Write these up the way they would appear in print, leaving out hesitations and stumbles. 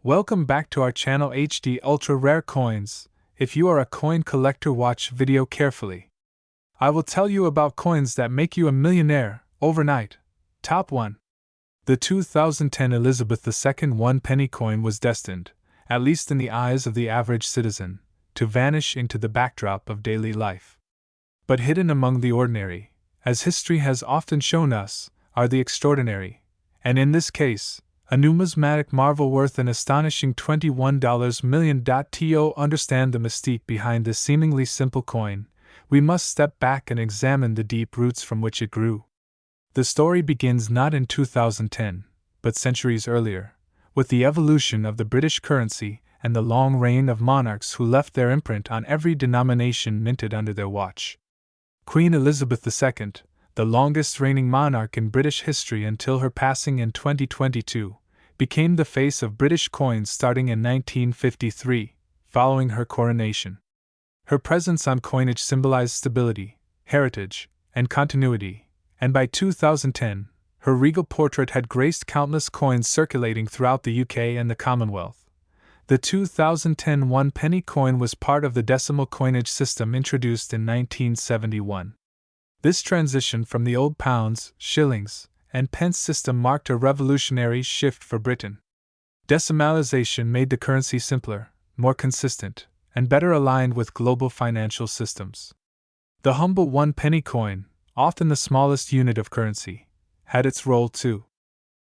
Welcome back to our channel HD Ultra Rare Coins. If you are a coin collector, watch video carefully. I will tell you about coins that make you a millionaire overnight. Top 1. The 2010 Elizabeth II 1 penny coin was destined, at least in the eyes of the average citizen, to vanish into the backdrop of daily life. But hidden among the ordinary, as history has often shown us, are the extraordinary, and in this case, a numismatic marvel worth an astonishing $21 million. To understand the mystique behind this seemingly simple coin, we must step back and examine the deep roots from which it grew. The story begins not in 2010, but centuries earlier, with the evolution of the British currency and the long reign of monarchs who left their imprint on every denomination minted under their watch. Queen Elizabeth II, the longest reigning monarch in British history until her passing in 2022, became the face of British coins starting in 1953, following her coronation. Her presence on coinage symbolized stability, heritage, and continuity, and by 2010, her regal portrait had graced countless coins circulating throughout the UK and the Commonwealth. The 2010 1 penny coin was part of the decimal coinage system introduced in 1971. This transition from the old pounds, shillings, and pence system marked a revolutionary shift for Britain. Decimalization made the currency simpler, more consistent, and better aligned with global financial systems. The humble 1 penny coin, often the smallest unit of currency, had its role too.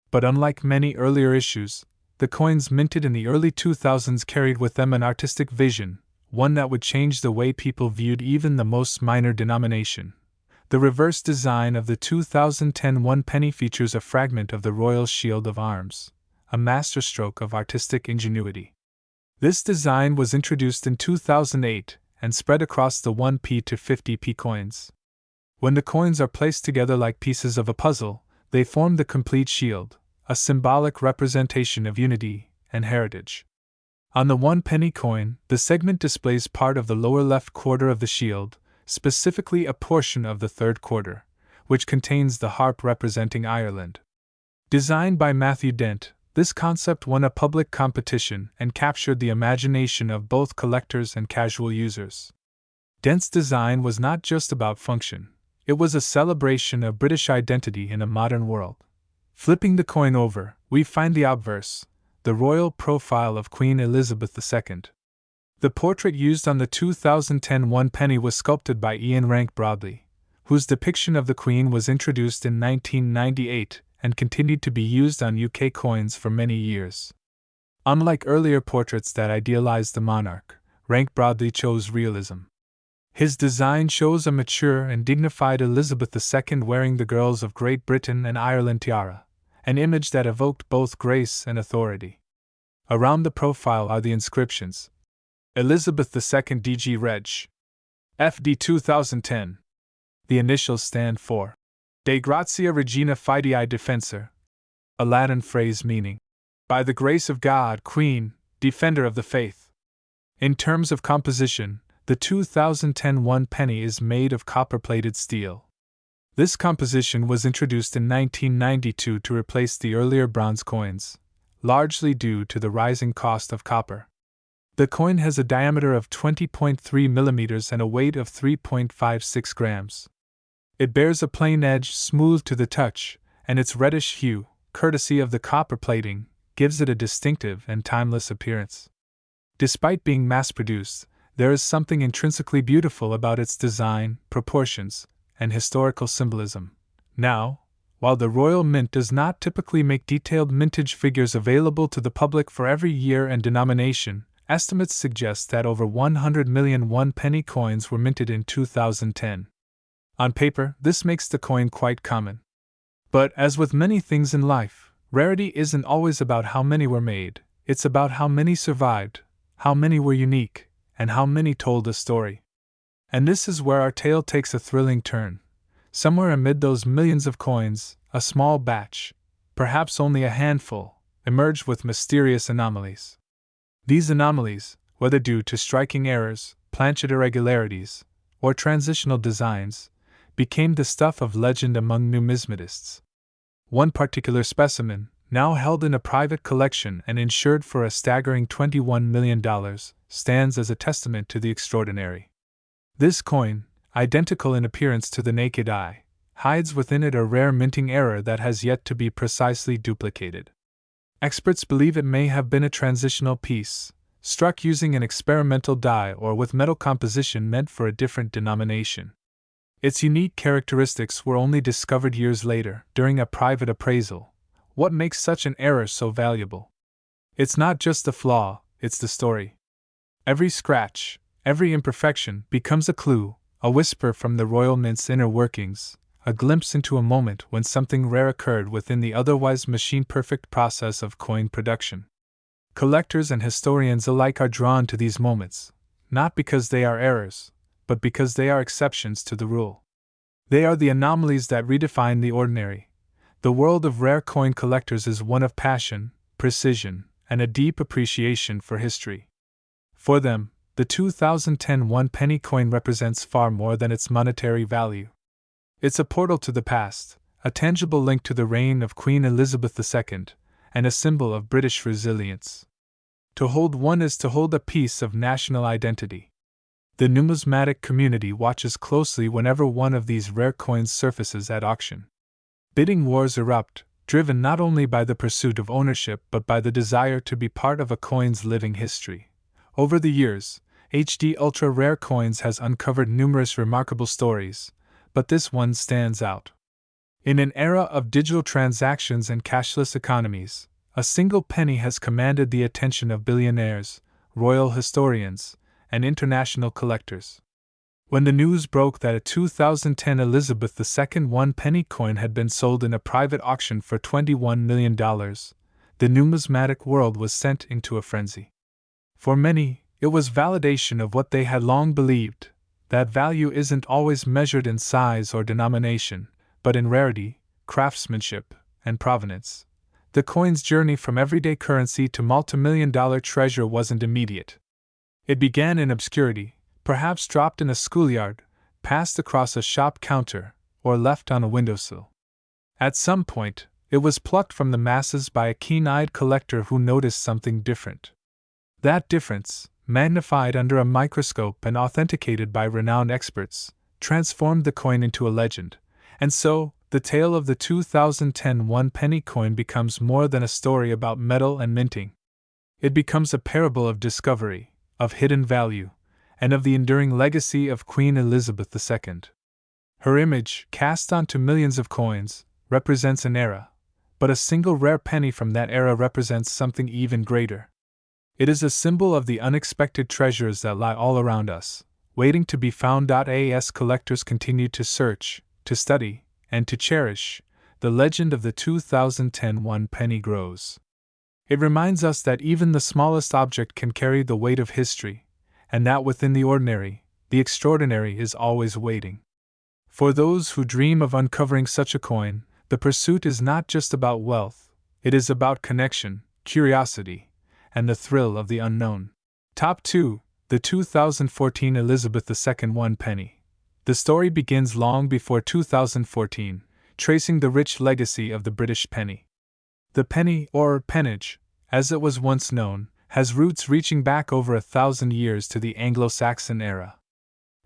But unlike many earlier issues, the coins minted in the early 2000s carried with them an artistic vision, one that would change the way people viewed even the most minor denomination. The reverse design of the 2010 1 penny features a fragment of the Royal Shield of Arms, a masterstroke of artistic ingenuity. This design was introduced in 2008 and spread across the 1p to 50p coins. When the coins are placed together like pieces of a puzzle, they form the complete shield, a symbolic representation of unity and heritage. On the 1 penny coin, the segment displays part of the lower left quarter of the shield, specifically a portion of the third quarter, which contains the harp representing Ireland. Designed by Matthew Dent, this concept won a public competition and captured the imagination of both collectors and casual users. Dent's design was not just about function, it was a celebration of British identity in a modern world. Flipping the coin over, we find the obverse, the royal profile of Queen Elizabeth II. The portrait used on the 2010 1 penny was sculpted by Ian Rank Broadley, whose depiction of the Queen was introduced in 1998 and continued to be used on UK coins for many years. Unlike earlier portraits that idealized the monarch, Rank Broadley chose realism. His design shows a mature and dignified Elizabeth II wearing the Girls of Great Britain and Ireland tiara, an image that evoked both grace and authority. Around the profile are the inscriptions: Elizabeth II DG Reg. FD 2010. The initials stand for De Grazia Regina Fidei Defensor, a Latin phrase meaning, by the grace of God, Queen, Defender of the Faith. In terms of composition, the 2010 1 penny is made of copper-plated steel. This composition was introduced in 1992 to replace the earlier bronze coins, largely due to the rising cost of copper. The coin has a diameter of 20.3 mm and a weight of 3.56 grams. It bears a plain edge smooth to the touch, and its reddish hue, courtesy of the copper plating, gives it a distinctive and timeless appearance. Despite being mass-produced, there is something intrinsically beautiful about its design, proportions, and historical symbolism. Now, while the Royal Mint does not typically make detailed mintage figures available to the public for every year and denomination, estimates suggest that over 100 million 1 penny coins were minted in 2010. On paper, this makes the coin quite common. But as with many things in life, rarity isn't always about how many were made, it's about how many survived, how many were unique, and how many told a story. And this is where our tale takes a thrilling turn. Somewhere amid those millions of coins, a small batch, perhaps only a handful, emerged with mysterious anomalies. These anomalies, whether due to striking errors, planchet irregularities, or transitional designs, became the stuff of legend among numismatists. One particular specimen, now held in a private collection and insured for a staggering $21 million, stands as a testament to the extraordinary. This coin, identical in appearance to the naked eye, hides within it a rare minting error that has yet to be precisely duplicated. Experts believe it may have been a transitional piece, struck using an experimental die or with metal composition meant for a different denomination. Its unique characteristics were only discovered years later, during a private appraisal. What makes such an error so valuable? It's not just the flaw, it's the story. Every scratch, every imperfection becomes a clue, a whisper from the royal mint's inner workings, a glimpse into a moment when something rare occurred within the otherwise machine-perfect process of coin production. Collectors and historians alike are drawn to these moments, not because they are errors, but because they are exceptions to the rule. They are the anomalies that redefine the ordinary. The world of rare coin collectors is one of passion, precision, and a deep appreciation for history. For them, the 2010 one-penny coin represents far more than its monetary value. It's a portal to the past, a tangible link to the reign of Queen Elizabeth II, and a symbol of British resilience. To hold one is to hold a piece of national identity. The numismatic community watches closely whenever one of these rare coins surfaces at auction. Bidding wars erupt, driven not only by the pursuit of ownership but by the desire to be part of a coin's living history. Over the years, HD Ultra Rare Coins has uncovered numerous remarkable stories, but this one stands out. In an era of digital transactions and cashless economies, a single penny has commanded the attention of billionaires, royal historians, and international collectors. When the news broke that a 2010 Elizabeth II one-penny coin had been sold in a private auction for $21 million, the numismatic world was sent into a frenzy. For many, it was validation of what they had long believed, that value isn't always measured in size or denomination, but in rarity, craftsmanship, and provenance. The coin's journey from everyday currency to multimillion-dollar treasure wasn't immediate. It began in obscurity, perhaps dropped in a schoolyard, passed across a shop counter, or left on a windowsill. At some point, it was plucked from the masses by a keen-eyed collector who noticed something different. That difference, magnified under a microscope and authenticated by renowned experts, transformed the coin into a legend, and so, the tale of the 2010 one-penny coin becomes more than a story about metal and minting. It becomes a parable of discovery, of hidden value, and of the enduring legacy of Queen Elizabeth II. Her image, cast onto millions of coins, represents an era, but a single rare penny from that era represents something even greater. It is a symbol of the unexpected treasures that lie all around us, waiting to be found. As collectors continue to search, to study, and to cherish, the legend of the 2010 one-penny grows. It reminds us that even the smallest object can carry the weight of history, and that within the ordinary, the extraordinary is always waiting. For those who dream of uncovering such a coin, the pursuit is not just about wealth, it is about connection, curiosity, and the thrill of the unknown. Top 2. The 2014 Elizabeth II one-penny. The story begins long before 2014, tracing the rich legacy of the British penny. The penny, or pennage, as it was once known, has roots reaching back over 1,000 years to the Anglo-Saxon era.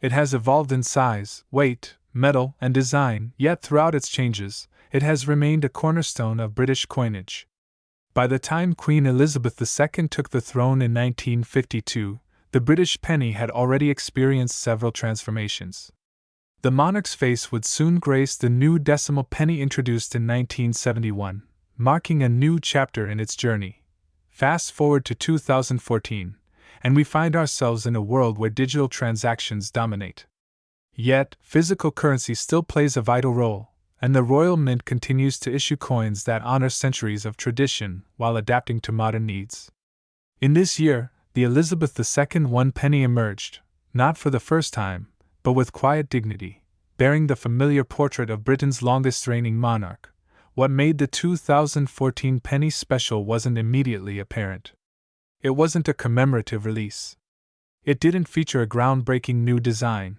It has evolved in size, weight, metal, and design, yet throughout its changes, it has remained a cornerstone of British coinage. By the time Queen Elizabeth II took the throne in 1952, the British penny had already experienced several transformations. The monarch's face would soon grace the new decimal penny introduced in 1971, marking a new chapter in its journey. Fast forward to 2014, and we find ourselves in a world where digital transactions dominate. Yet, physical currency still plays a vital role, and the Royal Mint continues to issue coins that honor centuries of tradition while adapting to modern needs. In this year, the Elizabeth II one-penny emerged, not for the first time, but with quiet dignity, bearing the familiar portrait of Britain's longest-reigning monarch. What made the 2014 penny special wasn't immediately apparent. It wasn't a commemorative release. It didn't feature a groundbreaking new design.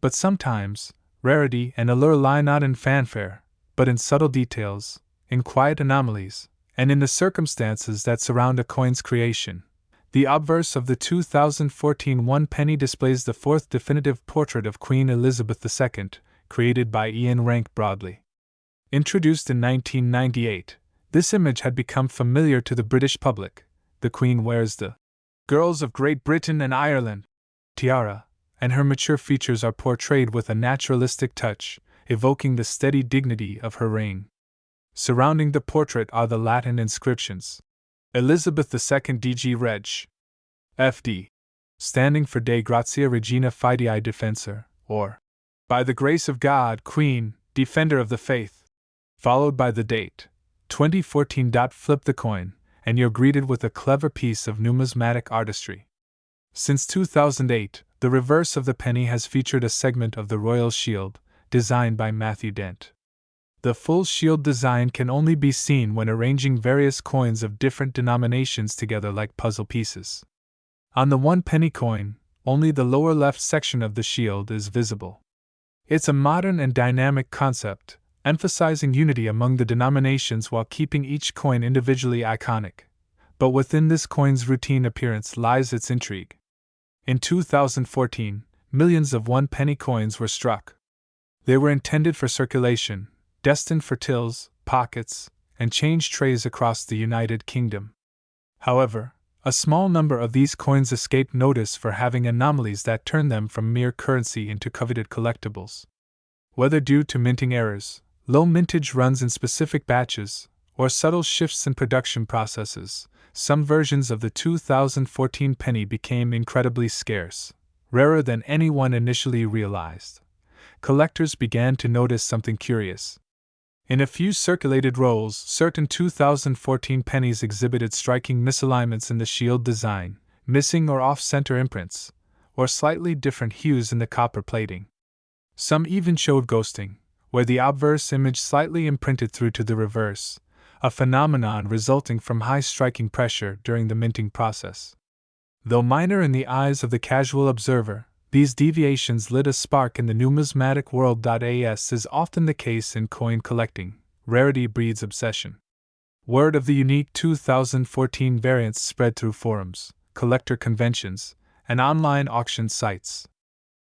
But sometimes, rarity and allure lie not in fanfare, but in subtle details, in quiet anomalies, and in the circumstances that surround a coin's creation. The obverse of the 2014 one penny displays the fourth definitive portrait of Queen Elizabeth II, created by Ian Rank Broadley. Introduced in 1998, this image had become familiar to the British public. The Queen wears the Girls of Great Britain and Ireland tiara, and her mature features are portrayed with a naturalistic touch, evoking the steady dignity of her reign. Surrounding the portrait are the Latin inscriptions. Elizabeth II DG Reg. FD. Standing for De Gratia Regina Fidei Defensor, or By the Grace of God, Queen, Defender of the Faith. Followed by the date, 2014. Flip the coin, and you're greeted with a clever piece of numismatic artistry. Since 2008, the reverse of the penny has featured a segment of the royal shield, designed by Matthew Dent. The full shield design can only be seen when arranging various coins of different denominations together like puzzle pieces. On the 1 penny coin, only the lower left section of the shield is visible. It's a modern and dynamic concept, emphasizing unity among the denominations while keeping each coin individually iconic. But within this coin's routine appearance lies its intrigue. In 2014, millions of 1 penny coins were struck. They were intended for circulation, destined for tills, pockets, and change trays across the United Kingdom. However, a small number of these coins escaped notice for having anomalies that turned them from mere currency into coveted collectibles. Whether due to minting errors, low mintage runs in specific batches, or subtle shifts in production processes, some versions of the 2014 penny became incredibly scarce, rarer than anyone initially realized. Collectors began to notice something curious. In a few circulated rolls, certain 2014 pennies exhibited striking misalignments in the shield design, missing or off-center imprints, or slightly different hues in the copper plating. Some even showed ghosting, where the obverse image slightly imprinted through to the reverse, a phenomenon resulting from high striking pressure during the minting process. Though minor in the eyes of the casual observer, these deviations lit a spark in the numismatic world. As is often the case in coin collecting, rarity breeds obsession. Word of the unique 2014 variants spread through forums, collector conventions, and online auction sites.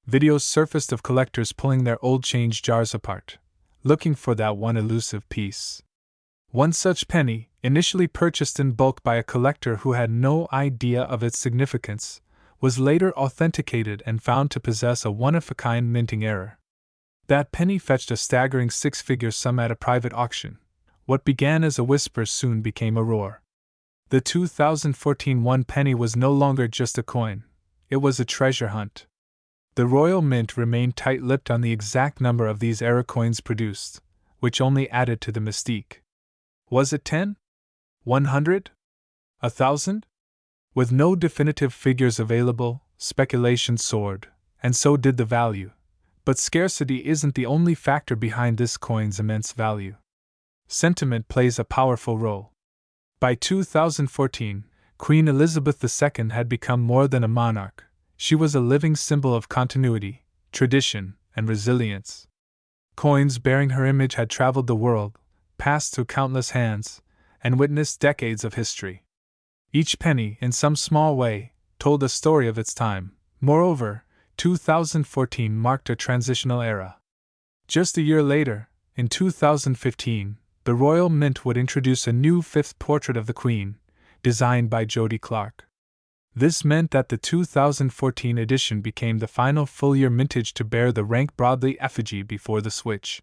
Videos surfaced of collectors pulling their old change jars apart, looking for that one elusive piece. One such penny, initially purchased in bulk by a collector who had no idea of its significance, was later authenticated and found to possess a one-of-a-kind minting error. That penny fetched a staggering 6-figure sum at a private auction. What began as a whisper soon became a roar. The 2014 1 penny was no longer just a coin, it was a treasure hunt. The Royal Mint remained tight-lipped on the exact number of these error coins produced, which only added to the mystique. Was it 10? 100? 1,000? With no definitive figures available, speculation soared, and so did the value. But scarcity isn't the only factor behind this coin's immense value. Sentiment plays a powerful role. By 2014, Queen Elizabeth II had become more than a monarch. She was a living symbol of continuity, tradition, and resilience. Coins bearing her image had traveled the world, passed through countless hands, and witnessed decades of history. Each penny, in some small way, told a story of its time. Moreover, 2014 marked a transitional era. Just a year later, in 2015, the Royal Mint would introduce a new 5th portrait of the Queen, designed by Jody Clark. This meant that the 2014 edition became the final full-year mintage to bear the Rank Broadley effigy before the switch.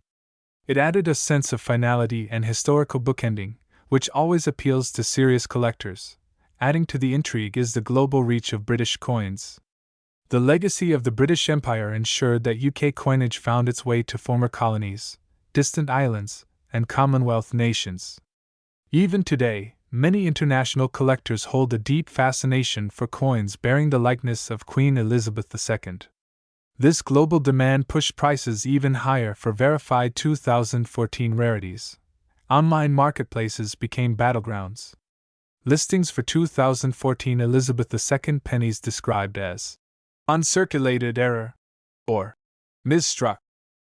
It added a sense of finality and historical bookending, which always appeals to serious collectors. Adding to the intrigue is the global reach of British coins. The legacy of the British Empire ensured that UK coinage found its way to former colonies, distant islands, and Commonwealth nations. Even today, many international collectors hold a deep fascination for coins bearing the likeness of Queen Elizabeth II. This global demand pushed prices even higher for verified 2014 rarities. Online marketplaces became battlegrounds. Listings for 2014 Elizabeth II pennies described as uncirculated error or misstruck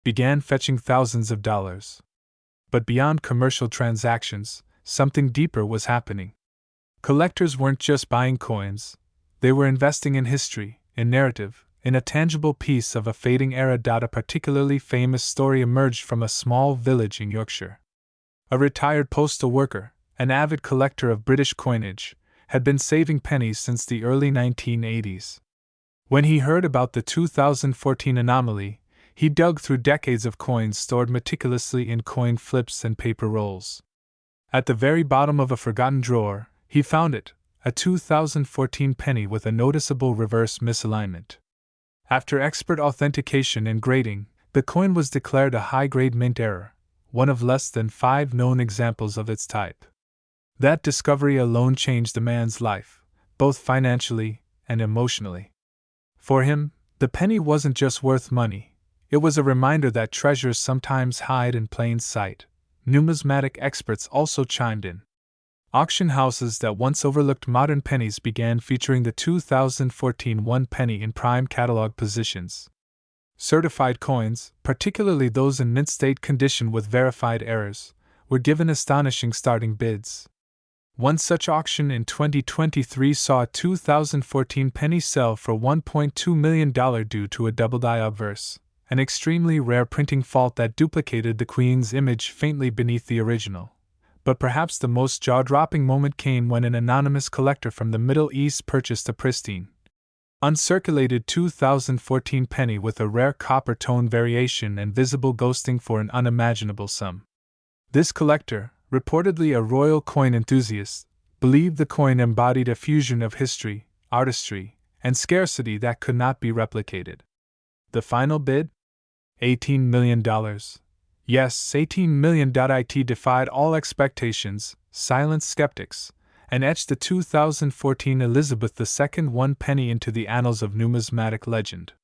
began fetching thousands of dollars. But beyond commercial transactions, something deeper was happening. Collectors weren't just buying coins, they were investing in history, in narrative, in a tangible piece of a fading era. A particularly famous story emerged from a small village in Yorkshire. A retired postal worker, an avid collector of British coinage, had been saving pennies since the early 1980s. When he heard about the 2014 anomaly, he dug through decades of coins stored meticulously in coin flips and paper rolls. At the very bottom of a forgotten drawer, he found it, a 2014 penny with a noticeable reverse misalignment. After expert authentication and grading, the coin was declared a high-grade mint error, one of less than 5 known examples of its type. That discovery alone changed the man's life, both financially and emotionally. For him, the penny wasn't just worth money, it was a reminder that treasures sometimes hide in plain sight. Numismatic experts also chimed in. Auction houses that once overlooked modern pennies began featuring the 2014 1 penny in prime catalog positions. Certified coins, particularly those in mint state condition with verified errors, were given astonishing starting bids. One such auction in 2023 saw a 2014 penny sell for $1.2 million due to a double-die obverse, an extremely rare printing fault that duplicated the Queen's image faintly beneath the original. But perhaps the most jaw-dropping moment came when an anonymous collector from the Middle East purchased a pristine, uncirculated 2014 penny with a rare copper tone variation and visible ghosting for an unimaginable sum. This collector, reportedly a royal coin enthusiast, believed the coin embodied a fusion of history, artistry, and scarcity that could not be replicated. The final bid? $18 million. Yes, $18 million. It defied all expectations, silenced skeptics, and etched the 2014 Elizabeth II 1 penny into the annals of numismatic legend.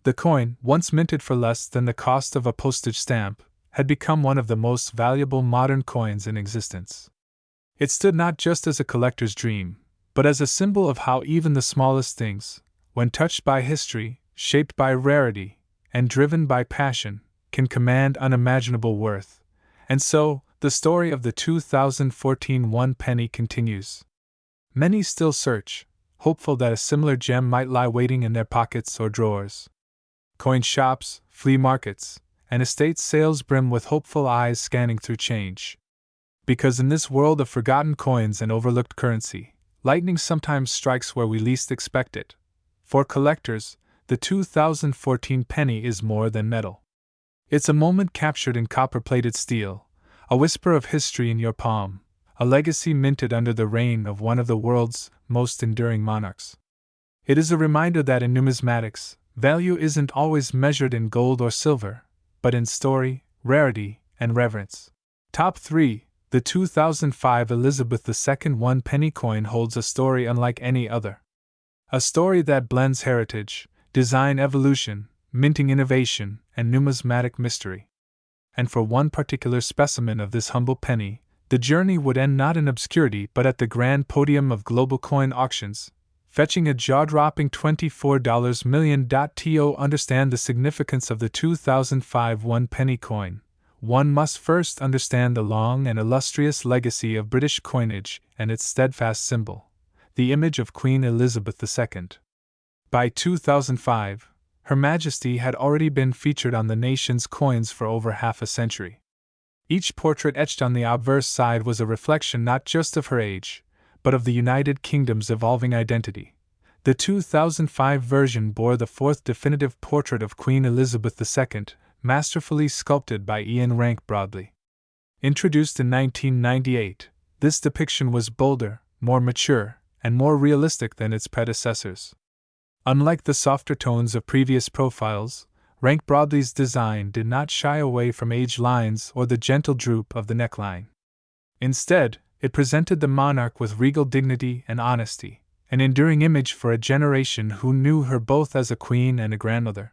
The coin, once minted for less than the cost of a postage stamp, had become one of the most valuable modern coins in existence. It stood not just as a collector's dream, but as a symbol of how even the smallest things, when touched by history, shaped by rarity, and driven by passion, can command unimaginable worth. And so, the story of the 2014 1 penny continues. Many still search, hopeful that a similar gem might lie waiting in their pockets or drawers. Coin shops, flea markets, and estate sales brim with hopeful eyes scanning through change. Because in this world of forgotten coins and overlooked currency, lightning sometimes strikes where we least expect it. For collectors, the 2014 penny is more than metal. It's a moment captured in copper-plated steel, a whisper of history in your palm, a legacy minted under the reign of one of the world's most enduring monarchs. It is a reminder that in numismatics, value isn't always measured in gold or silver, but in story, rarity, and reverence. Top 3. The 2005 Elizabeth II 1 penny coin holds a story unlike any other. A story that blends heritage, design evolution, minting innovation, and numismatic mystery. And for one particular specimen of this humble penny, the journey would end not in obscurity but at the grand podium of global coin auctions, fetching a jaw-dropping $24 million. To understand the significance of the 2005 1 penny coin, one must first understand the long and illustrious legacy of British coinage and its steadfast symbol, the image of Queen Elizabeth II. By 2005, Her Majesty had already been featured on the nation's coins for over half a century. Each portrait etched on the obverse side was a reflection not just of her age, but of the United Kingdom's evolving identity. The 2005 version bore the fourth definitive portrait of Queen Elizabeth II, masterfully sculpted by Ian Rank Broadley. Introduced in 1998, this depiction was bolder, more mature, and more realistic than its predecessors. Unlike the softer tones of previous profiles, Rank Broadley's design did not shy away from age lines or the gentle droop of the neckline. Instead, it presented the monarch with regal dignity and honesty, an enduring image for a generation who knew her both as a queen and a grandmother.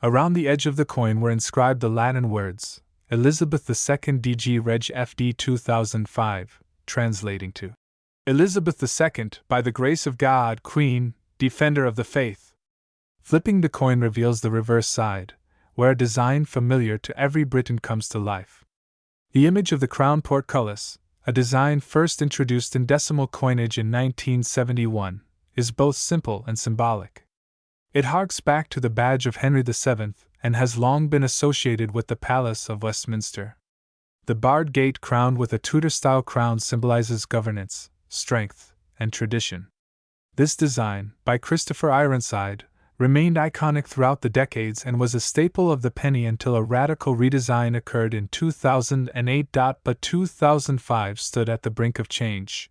Around the edge of the coin were inscribed the Latin words, Elizabeth II DG Reg FD 2005, translating to Elizabeth II, by the grace of God, Queen, Defender of the Faith. Flipping the coin reveals the reverse side, where a design familiar to every Briton comes to life. The image of the crown portcullis, a design first introduced in decimal coinage in 1971, is both simple and symbolic. It harks back to the badge of Henry VII and has long been associated with the Palace of Westminster. The barred gate crowned with a Tudor-style crown symbolizes governance, strength, and tradition. This design, by Christopher Ironside, remained iconic throughout the decades and was a staple of the penny until a radical redesign occurred in 2008. But 2005 stood at the brink of change.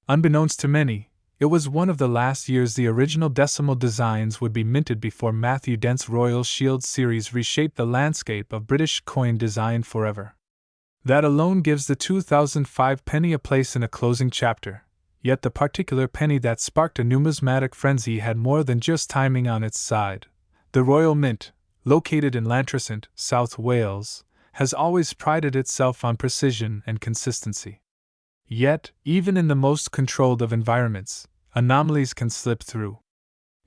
Unbeknownst to many, it was one of the last years the original decimal designs would be minted before Matthew Dent's Royal Shield series reshaped the landscape of British coin design forever. That alone gives the 2005 penny a place in a closing chapter. Yet the particular penny that sparked a numismatic frenzy had more than just timing on its side. The Royal Mint, located in Llantrisant, South Wales, has always prided itself on precision and consistency. Yet, even in the most controlled of environments, anomalies can slip through.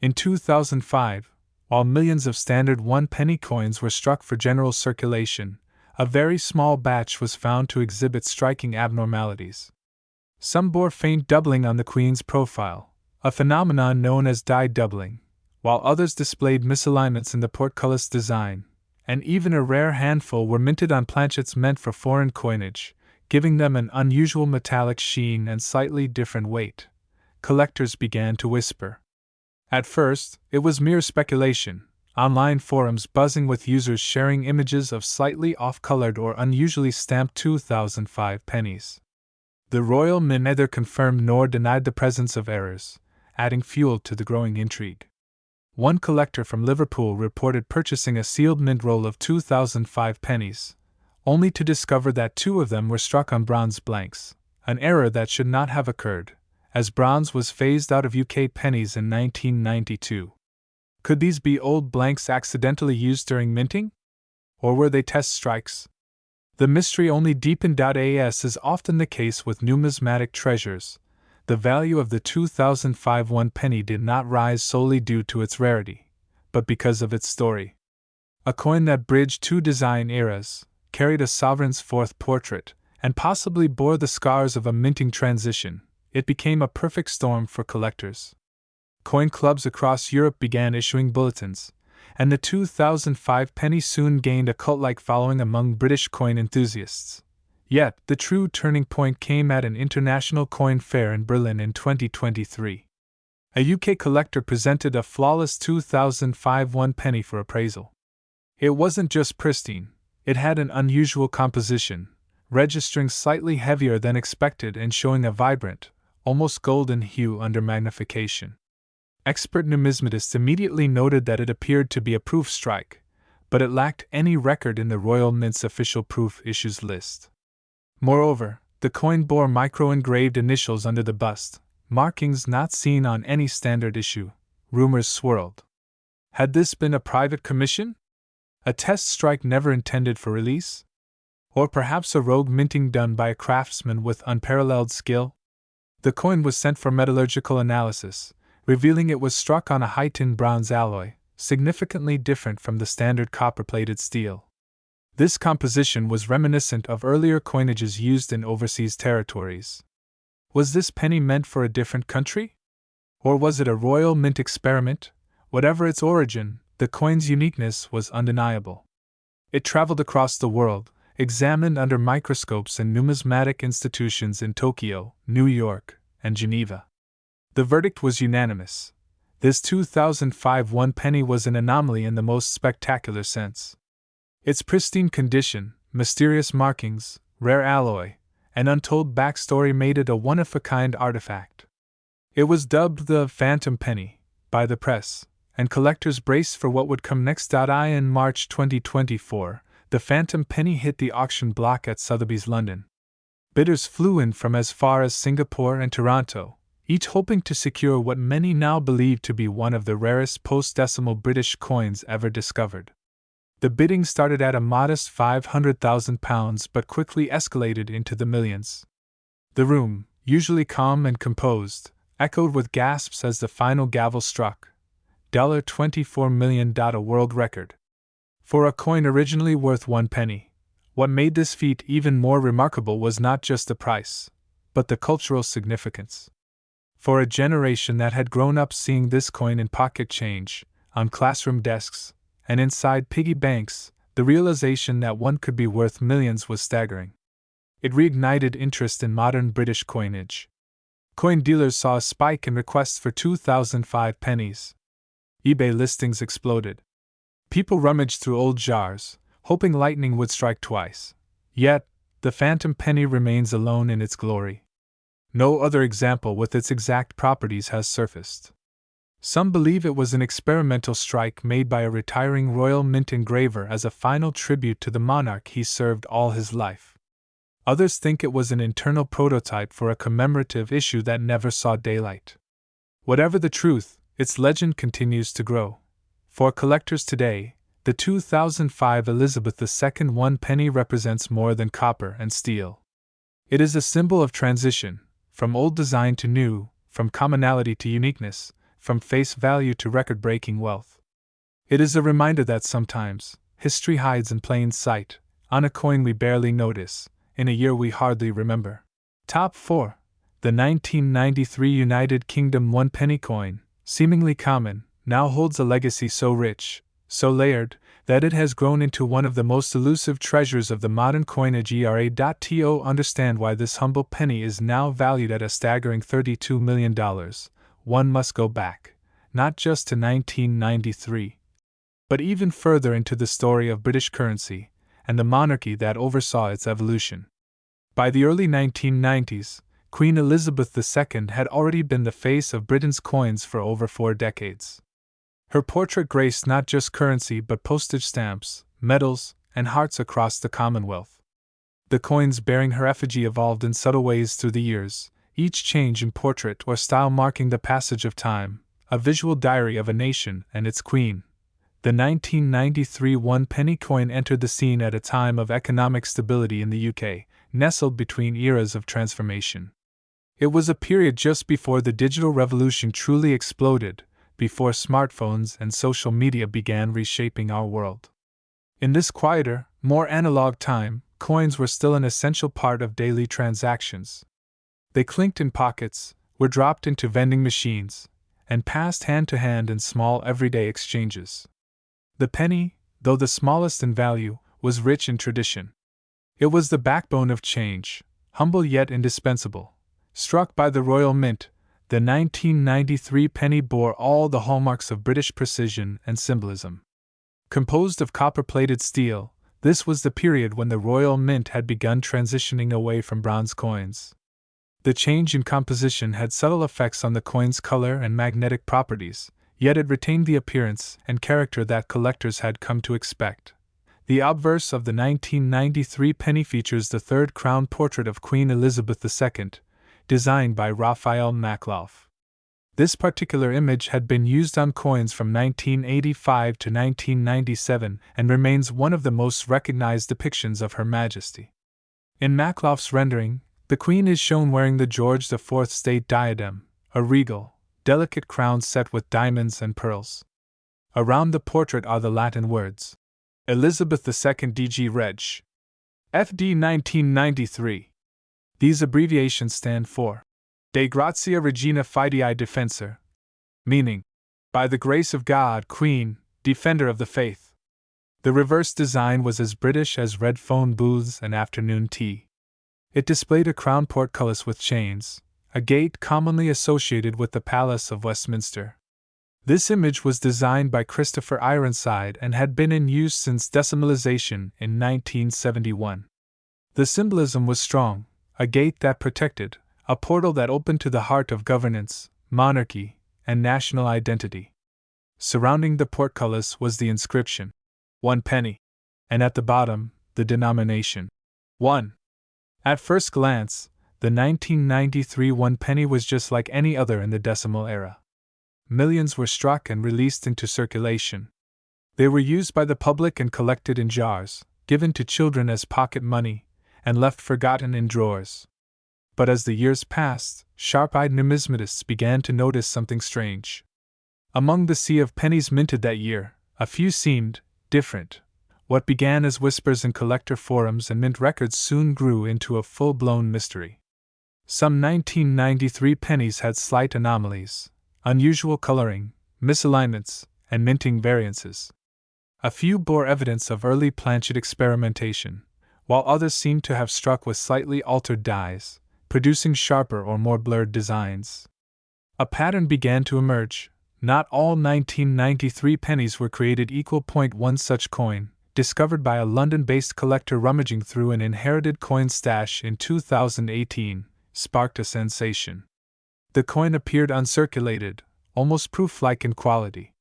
In 2005, while millions of standard 1 penny coins were struck for general circulation, a very small batch was found to exhibit striking abnormalities. Some bore faint doubling on the Queen's profile, a phenomenon known as die doubling, while others displayed misalignments in the portcullis design, and even a rare handful were minted on planchets meant for foreign coinage, giving them an unusual metallic sheen and slightly different weight. Collectors began to whisper. At first, it was mere speculation, online forums buzzing with users sharing images of slightly off-colored or unusually stamped 2005 pennies. The Royal Mint neither confirmed nor denied the presence of errors, adding fuel to the growing intrigue. One collector from Liverpool reported purchasing a sealed mint roll of 2005 pennies, only to discover that 2 of them were struck on bronze blanks, an error that should not have occurred, as bronze was phased out of UK pennies in 1992. Could these be old blanks accidentally used during minting? Or were they test strikes? The mystery only deepened. As is often the case with numismatic treasures, the value of the 2005 1 penny did not rise solely due to its rarity, but because of its story. A coin that bridged 2 design eras, carried a sovereign's 4th portrait, and possibly bore the scars of a minting transition, it became a perfect storm for collectors. Coin clubs across Europe began issuing bulletins, and the 2005 penny soon gained a cult-like following among British coin enthusiasts. Yet, the true turning point came at an international coin fair in Berlin in 2023. A UK collector presented a flawless 2005 1 penny for appraisal. It wasn't just pristine, it had an unusual composition, registering slightly heavier than expected and showing a vibrant, almost golden hue under magnification. Expert numismatists immediately noted that it appeared to be a proof strike, but it lacked any record in the Royal Mint's official proof issues list. Moreover, the coin bore micro-engraved initials under the bust, markings not seen on any standard issue. Rumors swirled. Had this been a private commission? A test strike never intended for release? Or perhaps a rogue minting done by a craftsman with unparalleled skill? The coin was sent for metallurgical analysis, revealing it was struck on a high-tin bronze alloy, significantly different from the standard copper-plated steel. This composition was reminiscent of earlier coinages used in overseas territories. Was this penny meant for a different country? Or was it a Royal Mint experiment? Whatever its origin, the coin's uniqueness was undeniable. It traveled across the world, examined under microscopes in numismatic institutions in Tokyo, New York, and Geneva. The verdict was unanimous. This 2005 1 penny was an anomaly in the most spectacular sense. Its pristine condition, mysterious markings, rare alloy, and untold backstory made it a one-of-a-kind artifact. It was dubbed the Phantom Penny by the press, and collectors braced for what would come next. In March 2024, the Phantom Penny hit the auction block at Sotheby's London. Bidders flew in from as far as Singapore and Toronto, each hoping to secure what many now believe to be one of the rarest post-decimal British coins ever discovered. The bidding started at a modest £500,000 but quickly escalated into the millions. The room, usually calm and composed, echoed with gasps as the final gavel struck. $24 million, a world record. For a coin originally worth 1 penny, What made this feat even more remarkable was not just the price, but the cultural significance. For a generation that had grown up seeing this coin in pocket change, on classroom desks, and inside piggy banks, the realization that one could be worth millions was staggering. It reignited interest in modern British coinage. Coin dealers saw a spike in requests for 2005 pennies. eBay listings exploded. People rummaged through old jars, hoping lightning would strike twice. Yet, the phantom penny remains alone in its glory. No other example with its exact properties has surfaced. Some believe it was an experimental strike made by a retiring Royal Mint engraver as a final tribute to the monarch he served all his life. Others think it was an internal prototype for a commemorative issue that never saw daylight. Whatever the truth, its legend continues to grow. For collectors today, the 2005 Elizabeth II 1 penny represents more than copper and steel. It is a symbol of transition, from old design to new, from commonality to uniqueness, from face value to record-breaking wealth. It is a reminder that sometimes, history hides in plain sight, on a coin we barely notice, in a year we hardly remember. Top 4. The 1993 United Kingdom 1 penny coin, seemingly common, now holds a legacy so rich, so layered, that it has grown into one of the most elusive treasures of the modern coinage era.to understand why this humble penny is now valued at a staggering $32 million. One must go back, not just to 1993, but even further into the story of British currency and the monarchy that oversaw its evolution. By the early 1990s, Queen Elizabeth II had already been the face of Britain's coins for over 4 decades. Her portrait graced not just currency but postage stamps, medals, and hearts across the Commonwealth. The coins bearing her effigy evolved in subtle ways through the years, each change in portrait or style marking the passage of time, a visual diary of a nation and its queen. The 1993 1 penny coin entered the scene at a time of economic stability in the UK, nestled between eras of transformation. It was a period just before the digital revolution truly exploded, before smartphones and social media began reshaping our world. In this quieter, more analog time, coins were still an essential part of daily transactions. They clinked in pockets, were dropped into vending machines, and passed hand to hand in small everyday exchanges. The penny, though the smallest in value, was rich in tradition. It was the backbone of change, humble yet indispensable. Struck by the Royal Mint, the 1993 penny bore all the hallmarks of British precision and symbolism. Composed of copper-plated steel, this was the period when the Royal Mint had begun transitioning away from bronze coins. The change in composition had subtle effects on the coin's color and magnetic properties, yet it retained the appearance and character that collectors had come to expect. The obverse of the 1993 penny features the third crown portrait of Queen Elizabeth II, designed by Raphael Makloff. This particular image had been used on coins from 1985 to 1997 and remains one of the most recognized depictions of Her Majesty. In Makloff's rendering, the Queen is shown wearing the George IV state diadem, a regal, delicate crown set with diamonds and pearls. Around the portrait are the Latin words, Elizabeth II DG Reg. FD 1993. These abbreviations stand for De Grazia Regina Fidei Defensor, meaning, by the grace of God, Queen, Defender of the Faith. The reverse design was as British as red phone booths and afternoon tea. It displayed a crown portcullis with chains, a gate commonly associated with the Palace of Westminster. This image was designed by Christopher Ironside and had been in use since decimalization in 1971. The symbolism was strong, a gate that protected, a portal that opened to the heart of governance, monarchy, and national identity. Surrounding the portcullis was the inscription, 1 penny, and at the bottom, the denomination, 1. At first glance, the 1993 1 penny was just like any other in the decimal era. Millions were struck and released into circulation. They were used by the public and collected in jars, given to children as pocket money, and left forgotten in drawers. But as the years passed, sharp-eyed numismatists began to notice something strange. Among the sea of pennies minted that year, a few seemed different. What began as whispers in collector forums and mint records soon grew into a full-blown mystery. Some 1993 pennies had slight anomalies, unusual coloring, misalignments, and minting variances. A few bore evidence of early planchet experimentation, while others seemed to have struck with slightly altered dies, producing sharper or more blurred designs. A pattern began to emerge. Not all 1993 pennies were created equal. One such coin, discovered by a London-based collector rummaging through an inherited coin stash in 2018, sparked a sensation. The coin appeared uncirculated, almost proof-like in quality.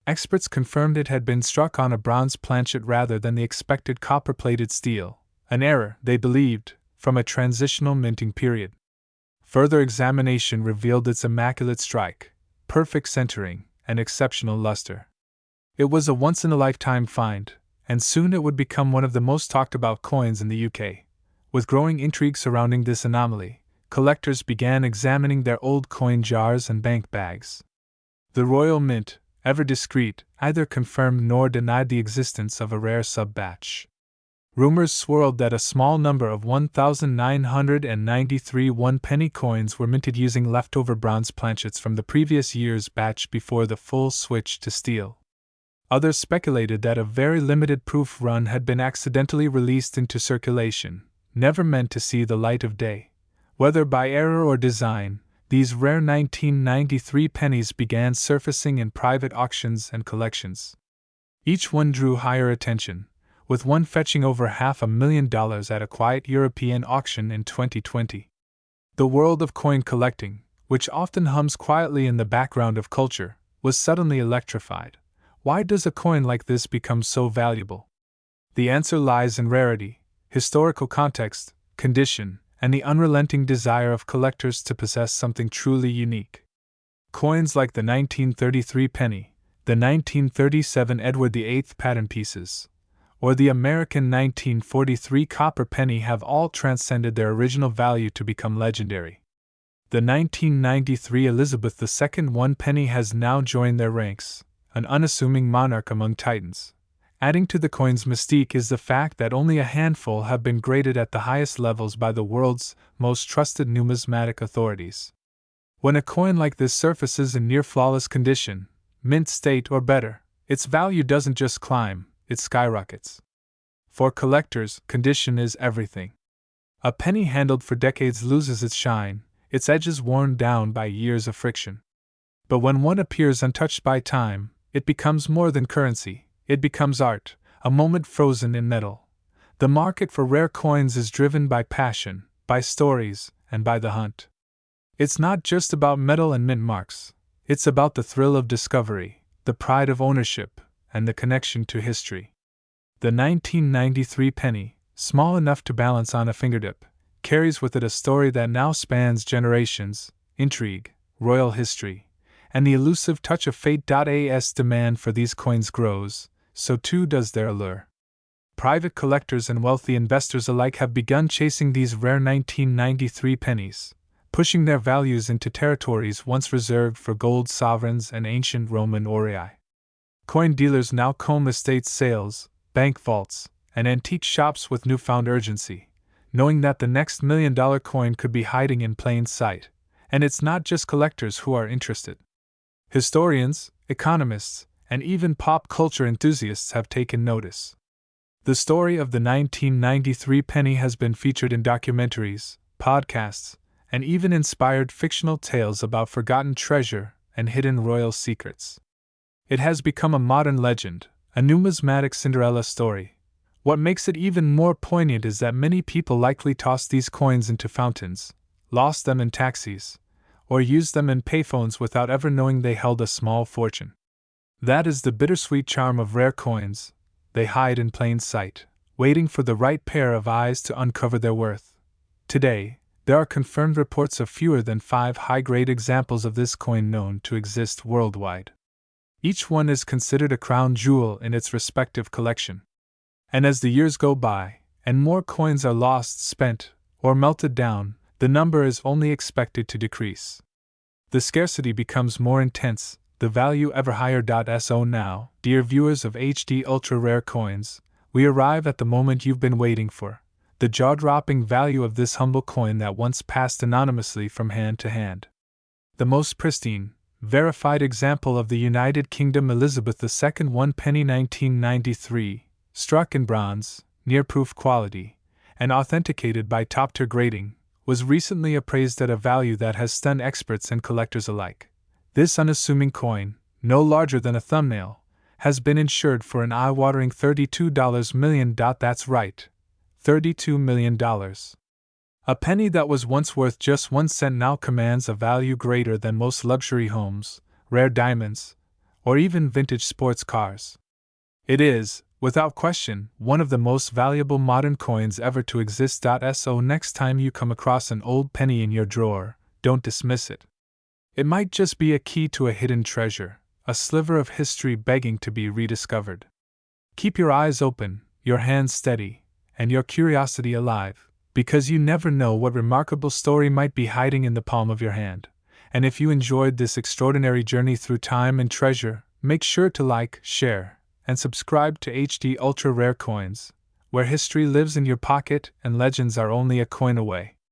Experts confirmed it had been struck on a bronze planchet rather than the expected copper-plated steel, an error, they believed, from a transitional minting period. Further examination revealed its immaculate strike, perfect centering, and exceptional luster. It was a once-in-a-lifetime find, and soon it would become one of the most talked-about coins in the UK. With growing intrigue surrounding this anomaly, collectors began examining their old coin jars and bank bags. The Royal Mint, ever discreet, neither confirmed nor denied the existence of a rare sub-batch. Rumors swirled that a small number of 1,993 one-penny coins were minted using leftover bronze planchets from the previous year's batch before the full switch to steel. Others speculated that a very limited proof run had been accidentally released into circulation, never meant to see the light of day. Whether by error or design, these rare 1993 pennies began surfacing in private auctions and collections. Each one drew higher attention, with one fetching over $500,000 at a quiet European auction in 2020. The world of coin collecting, which often hums quietly in the background of culture, was suddenly electrified. Why does a coin like this become so valuable? The answer lies in rarity, historical context, condition, and the unrelenting desire of collectors to possess something truly unique. Coins like the 1933 penny, the 1937 Edward VIII pattern pieces, or the American 1943 copper penny have all transcended their original value to become legendary. The 1993 Elizabeth II one penny has now joined their ranks, an unassuming monarch among titans. Adding to the coin's mystique is the fact that only a handful have been graded at the highest levels by the world's most trusted numismatic authorities. When a coin like this surfaces in near-flawless condition, mint state or better, its value doesn't just climb, it skyrockets. For collectors, condition is everything. A penny handled for decades loses its shine, its edges worn down by years of friction. But when one appears untouched by time, it becomes more than currency, it becomes art, a moment frozen in metal. The market for rare coins is driven by passion, by stories, and by the hunt. It's not just about metal and mint marks, it's about the thrill of discovery, the pride of ownership, and the connection to history. The 1993 penny, small enough to balance on a fingertip, carries with it a story that now spans generations, intrigue, royal history, and the elusive touch of fate. As demand for these coins grows, so too does their allure. Private collectors and wealthy investors alike have begun chasing these rare 1993 pennies, pushing their values into territories once reserved for gold sovereigns and ancient Roman aurei. Coin dealers now comb estate sales, bank vaults, and antique shops with newfound urgency, knowing that the next $1 million coin could be hiding in plain sight. And it's not just collectors who are interested. Historians, economists, and even pop culture enthusiasts have taken notice. The story of the 1993 penny has been featured in documentaries, podcasts, and even inspired fictional tales about forgotten treasure and hidden royal secrets. It has become a modern legend, a numismatic Cinderella story. What makes it even more poignant is that many people likely tossed these coins into fountains, lost them in taxis, or used them in payphones without ever knowing they held a small fortune. That is the bittersweet charm of rare coins. They hide in plain sight, waiting for the right pair of eyes to uncover their worth. Today, there are confirmed reports of fewer than 5 high-grade examples of this coin known to exist worldwide. Each one is considered a crown jewel in its respective collection. And as the years go by, and more coins are lost, spent, or melted down, the number is only expected to decrease. The scarcity becomes more intense, the value ever higher. So now, dear viewers of HD ultra rare coins, we arrive at the moment you've been waiting for, the jaw-dropping value of this humble coin that once passed anonymously from hand to hand. The most pristine, verified example of the United Kingdom Elizabeth II 1 penny 1993, struck in bronze, near-proof quality, and authenticated by top-tier grading, was recently appraised at a value that has stunned experts and collectors alike. This unassuming coin, no larger than a thumbnail, has been insured for an eye-watering $32 million. That's right, $32 million. A penny that was once worth just 1 cent now commands a value greater than most luxury homes, rare diamonds, or even vintage sports cars. It is, without question, one of the most valuable modern coins ever to exist. So next time you come across an old penny in your drawer, don't dismiss it. It might just be a key to a hidden treasure, a sliver of history begging to be rediscovered. Keep your eyes open, your hands steady, and your curiosity alive, because you never know what remarkable story might be hiding in the palm of your hand. And if you enjoyed this extraordinary journey through time and treasure, make sure to like, share, and subscribe to HD Ultra Rare Coins, where history lives in your pocket and legends are only a coin away.